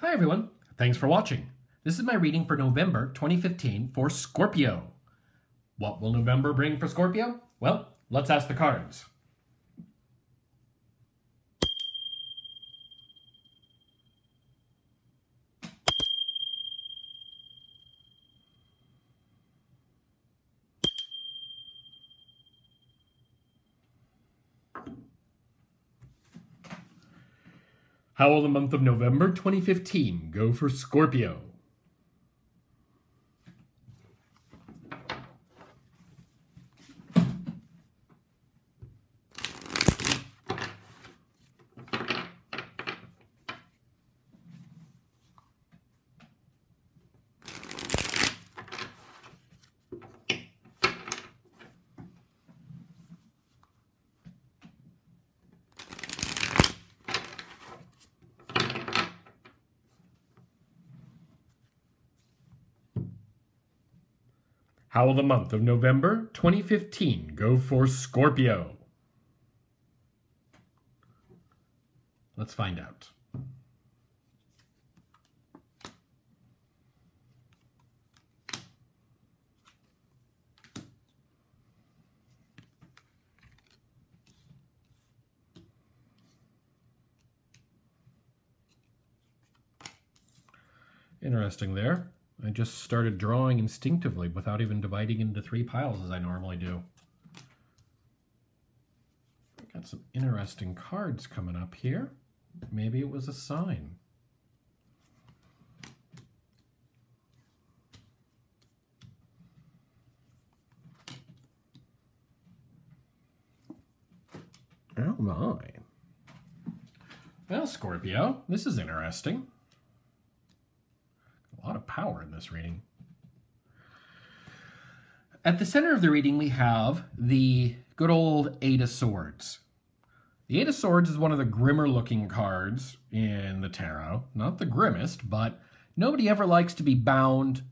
Hi everyone, thanks for watching. This is my reading for November 2015 for Scorpio. What will November bring for Scorpio? Well, let's ask the cards. How will the month of November 2015 go for Scorpio? How will the month of November 2015 go for Scorpio? Let's find out. Interesting there. I just started drawing instinctively without even dividing into 3 piles as I normally do. Got some interesting cards coming up here. Maybe it was a sign. Oh my. Well, Scorpio, this is interesting. A lot of power in this reading. At the center of the reading, we have the good old Eight of Swords. The Eight of Swords is one of the grimmer looking cards in the tarot. Not the grimmest, but nobody ever likes to be bound,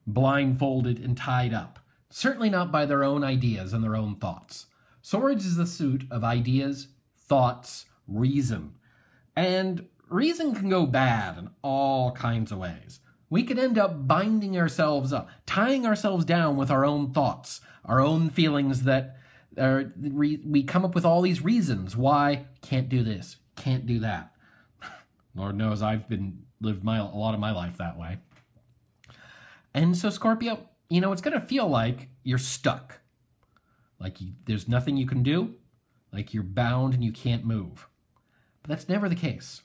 blindfolded, and tied up. Certainly not by their own ideas and their own thoughts. Swords is the suit of ideas, thoughts, reason. And reason can go bad in all kinds of ways. We could end up binding ourselves up, tying ourselves down with our own thoughts, our own feelings that we come up with all these reasons why can't do this, can't do that. Lord knows I've lived a lot of my life that way. And so Scorpio, it's going to feel like you're stuck. Like there's nothing you can do, like you're bound and you can't move. But that's never the case.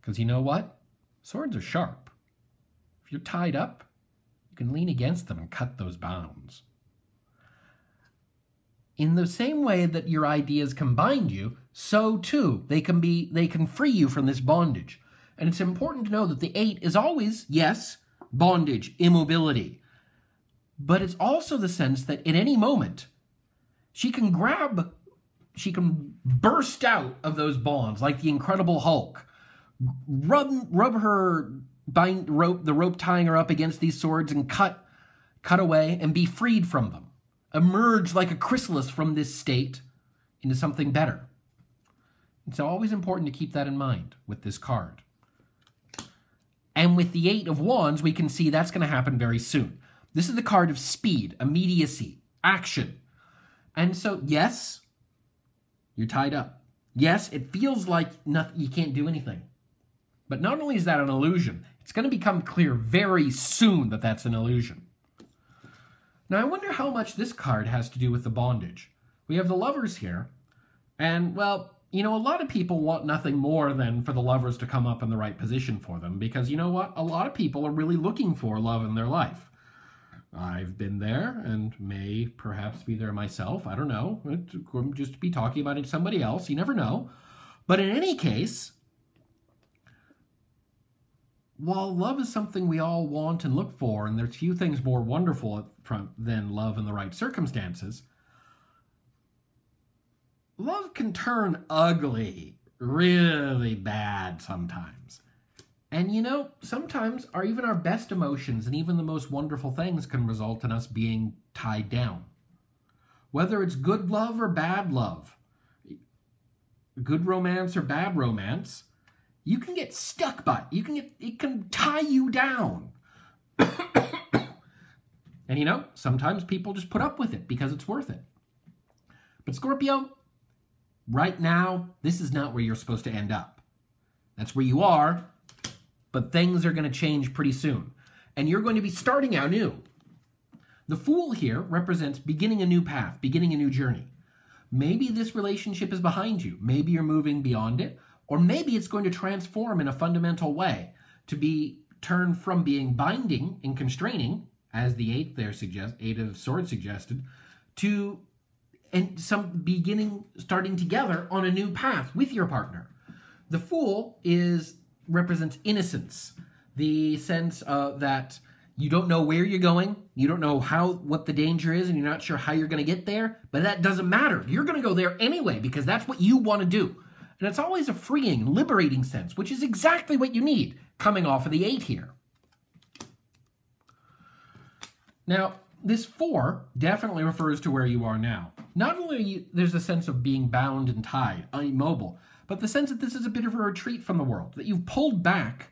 Because you know what? Swords are sharp. If you're tied up, you can lean against them and cut those bounds. In the same way that your ideas can bind you, so too they can free you from this bondage. And it's important to know that the 8 is always, yes, bondage, immobility. But it's also the sense that at any moment, she can burst out of those bonds like the Incredible Hulk. Rub the rope tying her up against these swords and cut away and be freed from them. Emerge like a chrysalis from this state into something better. It's always important to keep that in mind with this card. And with the 8 of Wands, we can see that's going to happen very soon. This is the card of speed, immediacy, action. And so, yes, you're tied up. Yes, it feels like you can't do anything. But not only is that an illusion, it's going to become clear very soon that that's an illusion. Now, I wonder how much this card has to do with the bondage. We have the Lovers here, and, well, a lot of people want nothing more than for the Lovers to come up in the right position for them, because you know what? A lot of people are really looking for love in their life. I've been there and may perhaps be there myself. I don't know. I'm just be talking about it to somebody else. You never know. But in any case, while love is something we all want and look for, and there's few things more wonderful than love in the right circumstances, love can turn ugly, really bad sometimes. And sometimes even our best emotions and even the most wonderful things can result in us being tied down. Whether it's good love or bad love, good romance or bad romance, you can get stuck by it. It can tie you down. And you know, sometimes people just put up with it because it's worth it. But Scorpio, right now, this is not where you're supposed to end up. That's where you are, but things are going to change pretty soon. And you're going to be starting out new. The Fool here represents beginning a new path, beginning a new journey. Maybe this relationship is behind you. Maybe you're moving beyond it. Or maybe it's going to transform in a fundamental way to be turned from being binding and constraining, as the Eight of Swords suggested, to starting together on a new path with your partner. The Fool represents innocence, the sense that you don't know where you're going, you don't know what the danger is, and you're not sure how you're going to get there, but that doesn't matter. You're going to go there anyway because that's what you want to do. And it's always a freeing, liberating sense, which is exactly what you need coming off of the 8 here. Now, this 4 definitely refers to where you are now. Not only there's a sense of being bound and tied, immobile, but the sense that this is a bit of a retreat from the world, that you've pulled back,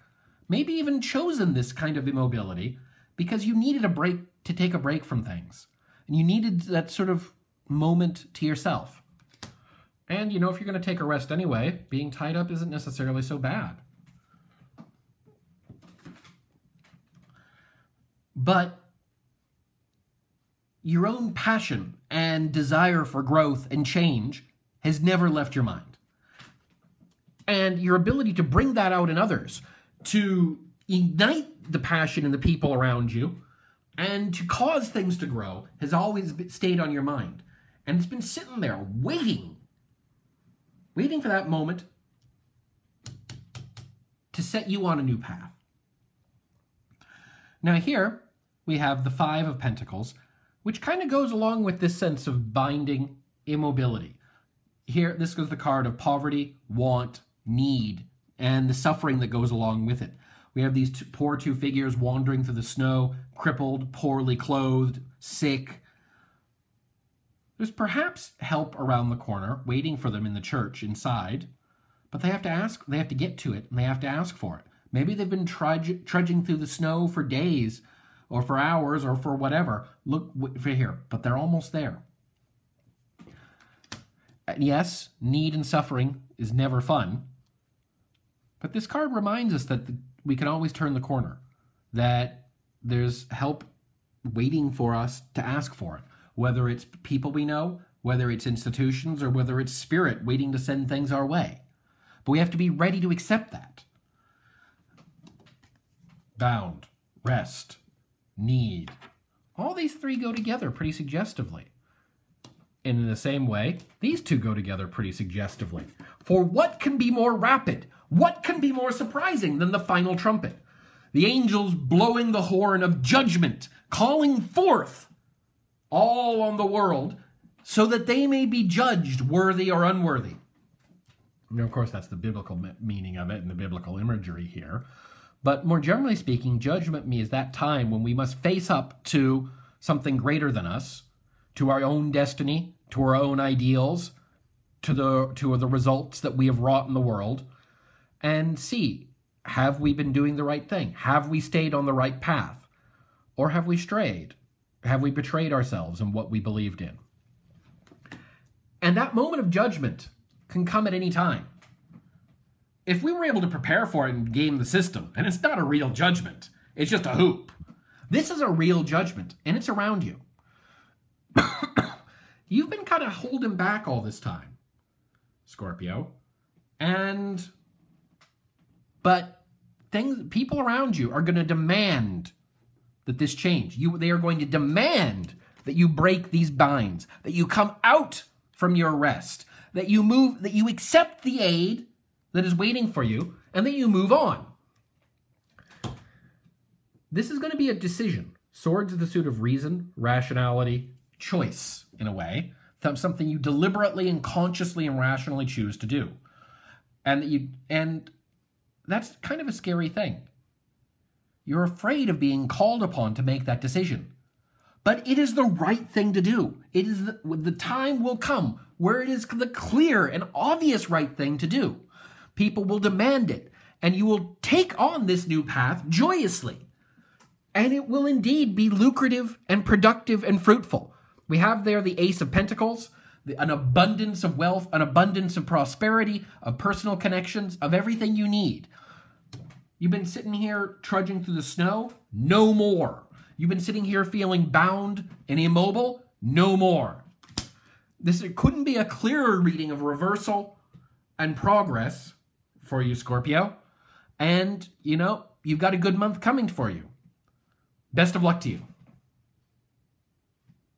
maybe even chosen this kind of immobility because you needed a break to take a break from things. And you needed that sort of moment to yourself. And, you know, if you're going to take a rest anyway, being tied up isn't necessarily so bad. But your own passion and desire for growth and change has never left your mind. And your ability to bring that out in others, to ignite the passion in the people around you, and to cause things to grow has always stayed on your mind. And it's been sitting there waiting for that moment to set you on a new path. Now here we have the 5 of Pentacles, which kind of goes along with this sense of binding immobility. Here, this goes the card of poverty, want, need, and the suffering that goes along with it. We have these poor 2 figures wandering through the snow, crippled, poorly clothed, sick. There's perhaps help around the corner, waiting for them in the church inside, but they have to get to it, and they have to ask for it. Maybe they've been trudging through the snow for days, or for hours, or for whatever. Look for here, but they're almost there. And yes, need and suffering is never fun, but this card reminds us that we can always turn the corner, that there's help waiting for us to ask for it, whether it's people we know, whether it's institutions, or whether it's spirit waiting to send things our way. But we have to be ready to accept that. Bound, rest, need. All these 3 go together pretty suggestively. And in the same way, these 2 go together pretty suggestively. For what can be more rapid? What can be more surprising than the final trumpet? The angels blowing the horn of judgment, calling forth all on the world so that they may be judged worthy or unworthy. And of course, that's the biblical meaning of it and the biblical imagery here. But more generally speaking, judgment means that time when we must face up to something greater than us, to our own destiny, to our own ideals, to the results that we have wrought in the world, and see, have we been doing the right thing? Have we stayed on the right path? Or have we strayed? Have we betrayed ourselves in what we believed in? And that moment of judgment can come at any time. If we were able to prepare for it and game the system, and it's not a real judgment, it's just a hoop. This is a real judgment, and it's around you. You've been kind of holding back all this time, Scorpio. But people around you are going to demand that this change. They are going to demand that you break these binds, that you come out from your rest, that you accept the aid that is waiting for you, and that you move on. This is going to be a decision. Swords is the suit of reason, rationality, choice, in a way. Something you deliberately and consciously and rationally choose to do. And that's kind of a scary thing. You're afraid of being called upon to make that decision. But it is the right thing to do. It is the time will come where it is the clear and obvious right thing to do. People will demand it. and you will take on this new path joyously. And it will indeed be lucrative and productive and fruitful. We have there the Ace of Pentacles, an abundance of wealth, an abundance of prosperity, of personal connections, of everything you need. You've been sitting here trudging through the snow? No more. You've been sitting here feeling bound and immobile? No more. It couldn't be a clearer reading of reversal and progress for you, Scorpio. And, you've got a good month coming for you. Best of luck to you.